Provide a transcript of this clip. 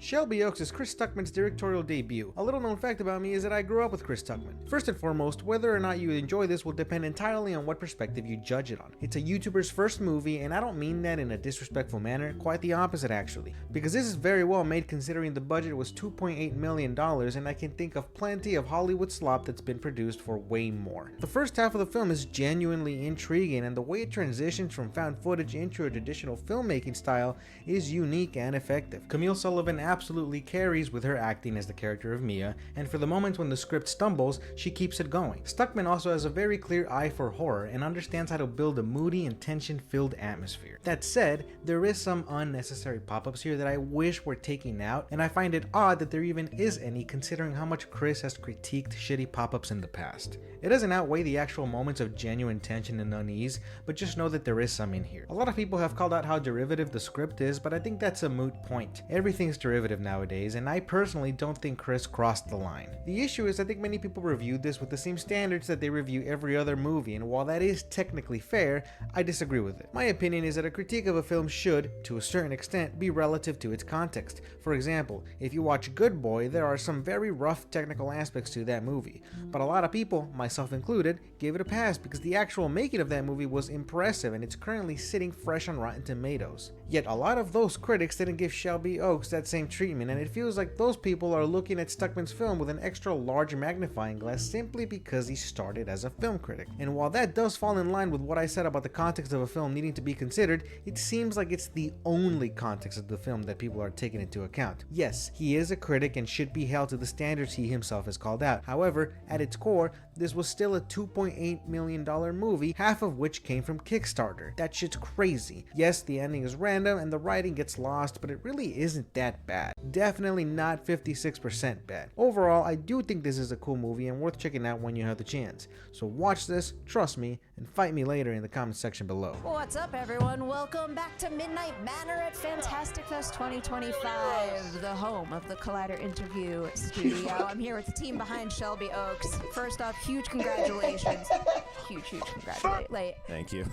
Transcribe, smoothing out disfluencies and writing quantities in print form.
Shelby Oaks is Chris Stuckman's directorial debut. A little known fact about me is that I grew up with Chris Stuckman. First and foremost, whether or not you enjoy this will depend entirely on what perspective you judge it on. It's a YouTuber's first movie, and I don't mean that in a disrespectful manner, quite the opposite actually. Because this is very well made considering the budget was $2.8 million, and I can think of plenty of Hollywood slop that's been produced for way more. The first half of the film is genuinely intriguing, and the way it transitions from found footage into a traditional filmmaking style is unique and effective. Camille Sullivan absolutely carries with her acting as the character of Mia, and for the moments when the script stumbles, she keeps it going. Stuckman also has a very clear eye for horror and understands how to build a moody and tension-filled atmosphere. That said, there is some unnecessary pop-ups here that I wish were taken out, and I find it odd that there even is any considering how much Chris has critiqued shitty pop-ups in the past. It doesn't outweigh the actual moments of genuine tension and unease, but just know that there is some in here. A lot of people have called out how derivative the script is, but I think that's a moot point. Everything's derivative nowadays, and I personally don't think Chris crossed the line. The issue is I think many people reviewed this with the same standards that they review every other movie, and while that is technically fair, I disagree with it. My opinion is that a critique of a film should, to a certain extent, be relative to its context. For example, if you watch Good Boy, there are some very rough technical aspects to that movie, but a lot of people, myself included, gave it a pass because the actual making of that movie was impressive and it's currently sitting fresh on Rotten Tomatoes. Yet a lot of those critics didn't give Shelby Oaks that same treatment, and it feels like those people are looking at Stuckman's film with an extra large magnifying glass simply because he started as a film critic. And while that does fall in line with what I said about the context of a film needing to be considered, it seems like it's the only context of the film that people are taking into account. Yes, he is a critic and should be held to the standards he himself has called out. However, at its core, this was still a $2.8 million movie, half of which came from Kickstarter. That shit's crazy. Yes, the ending is random and the writing gets lost, but it really isn't that bad. Definitely not 56% bad. Overall, I do think this is a cool movie and worth checking out when you have the chance. So watch this, trust me, and fight me later in the comment section below. What's up, everyone? Welcome back to Midnight Manor at Fantastic Fest 2025, the home of the Collider Interview Studio. I'm here with the team behind Shelby Oaks. First off, huge congratulations. Huge congratulations. Thank you.